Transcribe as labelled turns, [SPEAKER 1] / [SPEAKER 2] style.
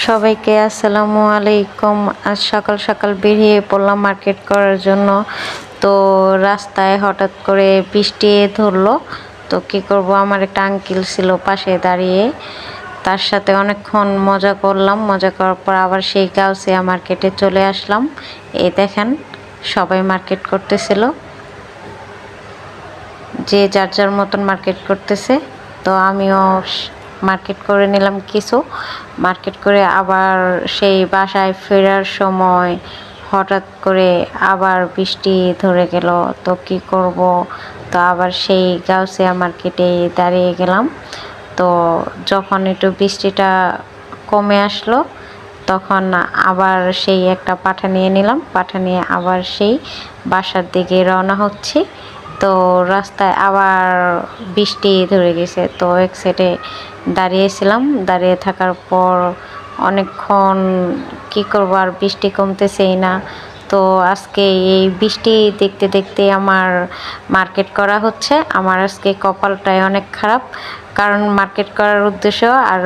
[SPEAKER 1] সবাইকে আসসালামু আলাইকুম। আজ সকাল সকাল বেরিয়ে পড়লাম মার্কেট করার জন্য। তো রাস্তায় হঠাৎ করে বৃষ্টি ধরলো। তো কি করব, আমার একটা আঙ্কেল ছিল পাশে দাঁড়িয়ে, তার সাথে অনেকক্ষণ মজা করলাম। মজা করার পর আবার সেই গাউসিয়া মার্কেটে চলে আসলাম। এই দেখেন, সবাই মার্কেট করতেছিল, যে যার যার মতন মার্কেট করতেছে। তো আমিও মার্কেট করে নিলাম কিছু। মার্কেট করে আবার সেই বাসায় ফেরার সময় হঠাৎ করে আবার বৃষ্টি ধরে গেল। তো কি করব, তো আবার সেই গাউসিয়া মার্কেটে দাঁড়িয়ে গেলাম। তো যখন একটু বৃষ্টিটা কমে আসলো, তখন আবার সেই একটা পাঠা নিয়ে নিলাম। পাঠা নিয়ে আবার সেই বাসার দিকে রওনা হচ্ছি। তো রাস্তায় আবার বৃষ্টি ধরে গেছে। তো এক সাইডে দাঁড়িয়েছিলাম। দাঁড়িয়ে থাকার পর অনেকক্ষণ কি করবো, আর বৃষ্টি কমতেছেই না। তো আজকে এই বৃষ্টি দেখতে দেখতে আমার মার্কেট করা হচ্ছে। আমার আজকে কপালটাই অনেক খারাপ, কারণ মার্কেট করার উদ্দেশ্য আর